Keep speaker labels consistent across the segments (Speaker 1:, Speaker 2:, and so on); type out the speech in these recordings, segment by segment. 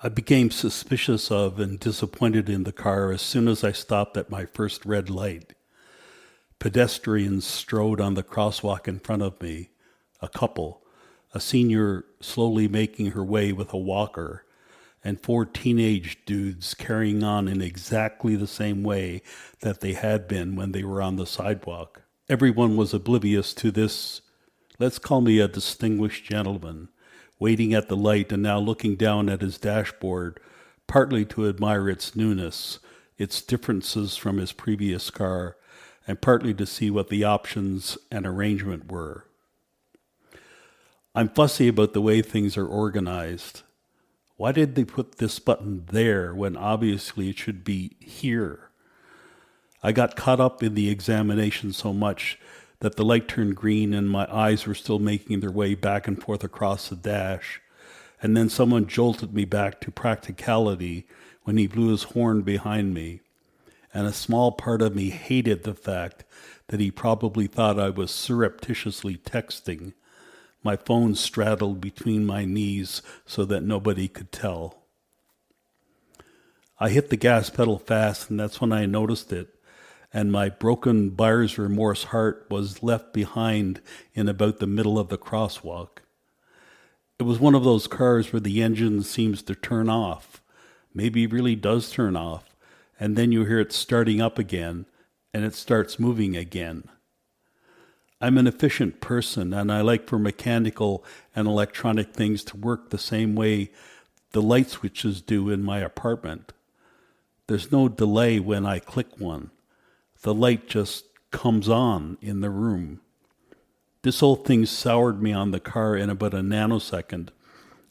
Speaker 1: I became suspicious of and disappointed in the car as soon as I stopped at my first red light. Pedestrians strode on the crosswalk in front of me, a couple, a senior slowly making her way with a walker, and four teenage dudes carrying on in exactly the same way that they had been when they were on the sidewalk. Everyone was oblivious to this, let's call me a distinguished gentleman, waiting at the light and now looking down at his dashboard, partly to admire its newness, its differences from his previous car, and partly to see what the options and arrangement were. I'm fussy about the way things are organized. Why did they put this button there when obviously it should be here? I got caught up in the examination so much that the light turned green and my eyes were still making their way back and forth across the dash. And then someone jolted me back to practicality when he blew his horn behind me. And a small part of me hated the fact that he probably thought I was surreptitiously texting. My phone straddled between my knees so that nobody could tell. I hit the gas pedal fast, and that's when I noticed it, and my broken buyer's remorse heart was left behind in about the middle of the crosswalk. It was one of those cars where the engine seems to turn off. Maybe it really does turn off. And then you hear it starting up again, and it starts moving again. I'm an efficient person, and I like for mechanical and electronic things to work the same way the light switches do in my apartment. There's no delay when I click one. The light just comes on in the room. This whole thing soured me on the car in about a nanosecond,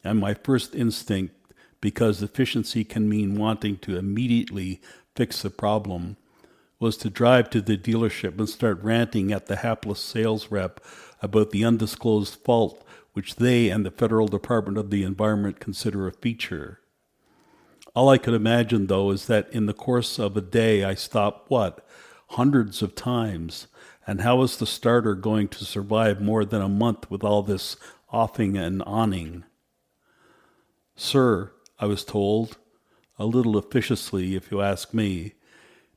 Speaker 1: and my first instinct, because efficiency can mean wanting to immediately fix the problem, was to drive to the dealership and start ranting at the hapless sales rep about the undisclosed fault which they and the Federal Department of the Environment consider a feature. All I could imagine, though, is that in the course of a day I stopped, hundreds of times, and how is the starter going to survive more than a month with all this offing and onning? Sir, I was told, a little officiously if you ask me,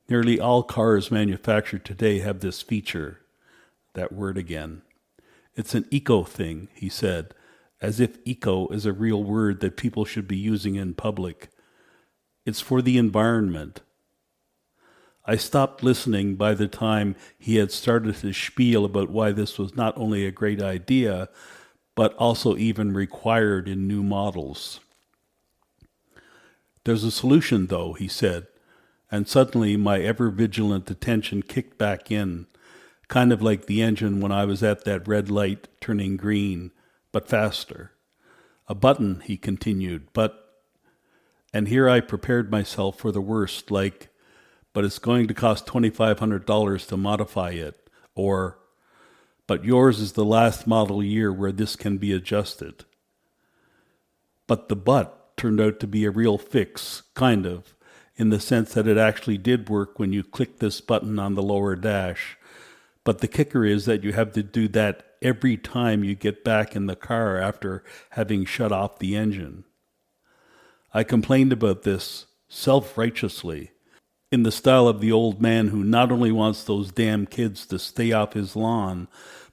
Speaker 1: nearly all cars manufactured today have this feature. That word again. It's an eco thing, he said, as if eco is a real word that people should be using in public. It's for the environment. I stopped listening by the time he had started his spiel about why this was not only a great idea, but also even required in new models. There's a solution, though, he said, and suddenly my ever-vigilant attention kicked back in, kind of like the engine when I was at that red light turning green, but faster. A button, he continued, and here I prepared myself for the worst, but it's going to cost $2,500 to modify it, or, but yours is the last model year where this can be adjusted. But the turned out to be a real fix, kind of, in the sense that it actually did work when you click this button on the lower dash. But the kicker is that you have to do that every time you get back in the car after having shut off the engine. I complained about this self-righteously, in the style of the old man who not only wants those damn kids to stay off his lawn,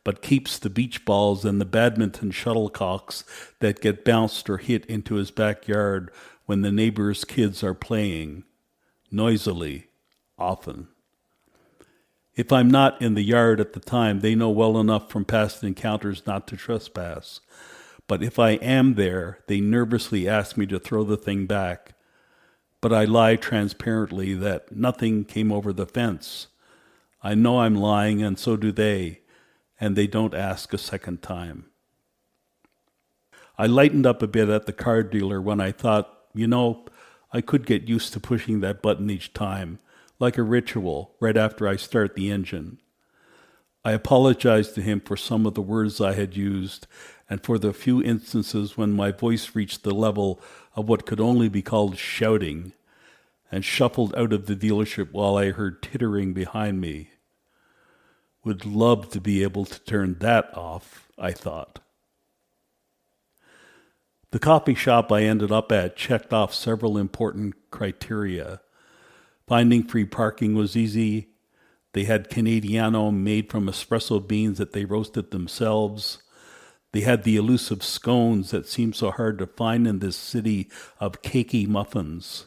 Speaker 1: but keeps the beach balls and the badminton shuttlecocks that get bounced or hit into his backyard when the neighbors' kids are playing, noisily, often. If I'm not in the yard at the time, they know well enough from past encounters not to trespass. But if I am there, they nervously ask me to throw the thing back. But I lie transparently that nothing came over the fence. I know I'm lying, and so do they, and they don't ask a second time. I lightened up a bit at the car dealer when I thought, I could get used to pushing that button each time, like a ritual, right after I start the engine. I apologized to him for some of the words I had used, and for the few instances when my voice reached the level of what could only be called shouting, and shuffled out of the dealership while I heard tittering behind me. Would love to be able to turn that off, I thought. The coffee shop I ended up at checked off several important criteria. Finding free parking was easy. They had Canadiano made from espresso beans that they roasted themselves. They had the elusive scones that seem so hard to find in this city of cakey muffins.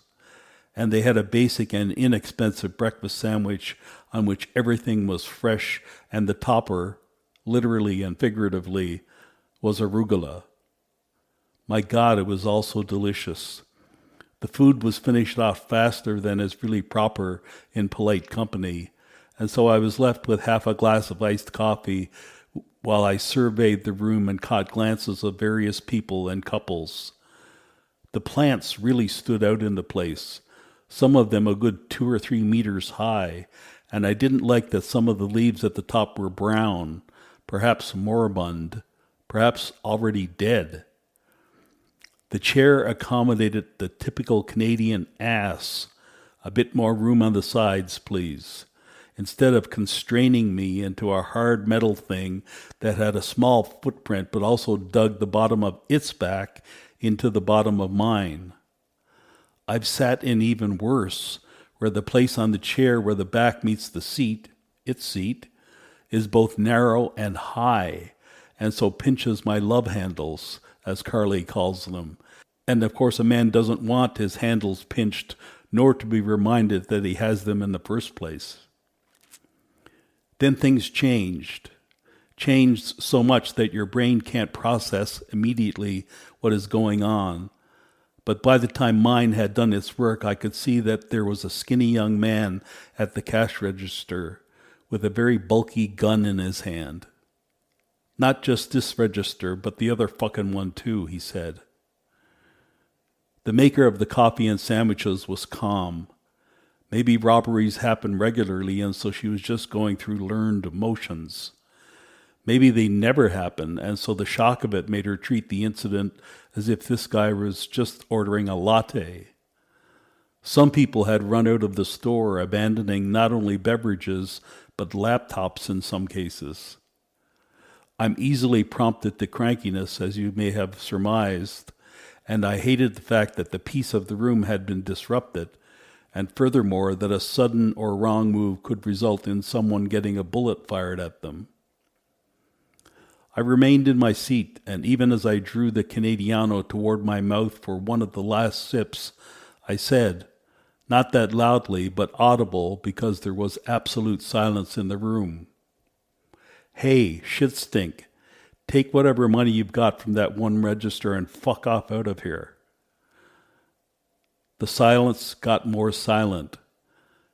Speaker 1: And they had a basic and inexpensive breakfast sandwich on which everything was fresh, and the topper, literally and figuratively, was arugula. My God, it was all so delicious. The food was finished off faster than is really proper in polite company, and so I was left with half a glass of iced coffee while I surveyed the room and caught glances of various people and couples. The plants really stood out in the place, some of them a good 2 or 3 meters high, and I didn't like that some of the leaves at the top were brown, perhaps moribund, perhaps already dead. The chair accommodated the typical Canadian ass. A bit more room on the sides, please. Instead of constraining me into a hard metal thing that had a small footprint but also dug the bottom of its back into the bottom of mine. I've sat in even worse, where the place on the chair where the back meets the seat, its seat, is both narrow and high, and so pinches my love handles, as Carly calls them. And of course a man doesn't want his handles pinched, nor to be reminded that he has them in the first place. Then things changed so much that your brain can't process immediately what is going on. But by the time mine had done its work, I could see that there was a skinny young man at the cash register with a very bulky gun in his hand. Not just this register, but the other fucking one too, he said. The maker of the coffee and sandwiches was calm. Maybe robberies happen regularly, and so she was just going through learned motions. Maybe they never happen, and so the shock of it made her treat the incident as if this guy was just ordering a latte. Some people had run out of the store, abandoning not only beverages, but laptops in some cases. I'm easily prompted to crankiness, as you may have surmised, and I hated the fact that the peace of the room had been disrupted, and furthermore that a sudden or wrong move could result in someone getting a bullet fired at them. I remained in my seat, and even as I drew the Canadiano toward my mouth for one of the last sips, I said, not that loudly, but audible because there was absolute silence in the room, "Hey, shit stink, take whatever money you've got from that one register and fuck off out of here." The silence got more silent.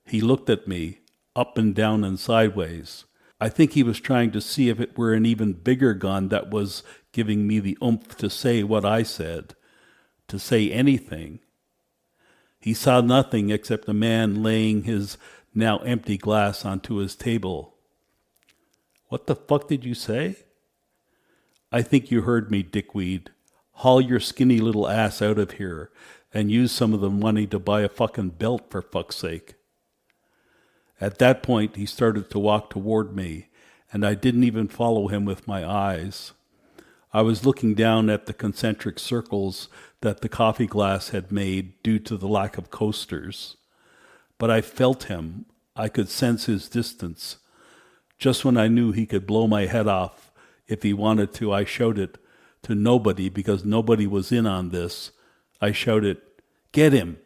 Speaker 1: He looked at me, up and down and sideways. I think he was trying to see if it were an even bigger gun that was giving me the oomph to say what I said, to say anything. He saw nothing except a man laying his now empty glass onto his table. "What the fuck did you say?" "I think you heard me, dickweed. Haul your skinny little ass out of here and use some of the money to buy a fucking belt, for fuck's sake." At that point, he started to walk toward me, and I didn't even follow him with my eyes. I was looking down at the concentric circles that the coffee glass had made due to the lack of coasters. But I felt him. I could sense his distance. Just when I knew he could blow my head off if he wanted to, I shouted to nobody, because nobody was in on this. I shouted, "Get him!"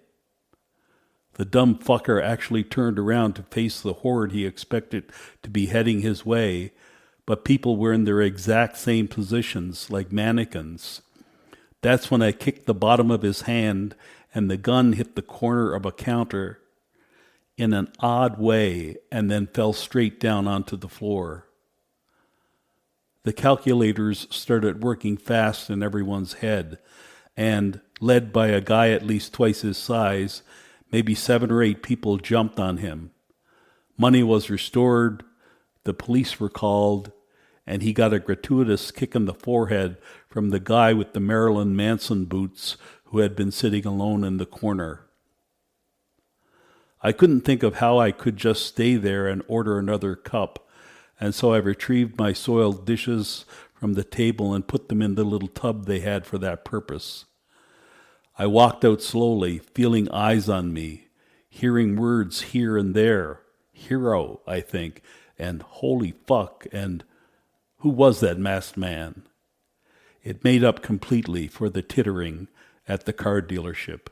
Speaker 1: The dumb fucker actually turned around to face the horde he expected to be heading his way, but people were in their exact same positions, like mannequins. That's when I kicked the bottom of his hand, and the gun hit the corner of a counter in an odd way and then fell straight down onto the floor. The calculators started working fast in everyone's head, and, led by a guy at least twice his size, maybe 7 or 8 people jumped on him. Money was restored, the police were called, and he got a gratuitous kick in the forehead from the guy with the Marilyn Manson boots who had been sitting alone in the corner. I couldn't think of how I could just stay there and order another cup, and so I retrieved my soiled dishes from the table and put them in the little tub they had for that purpose. I walked out slowly, feeling eyes on me, hearing words here and there. Hero, I think, and holy fuck, and who was that masked man? It made up completely for the tittering at the car dealership.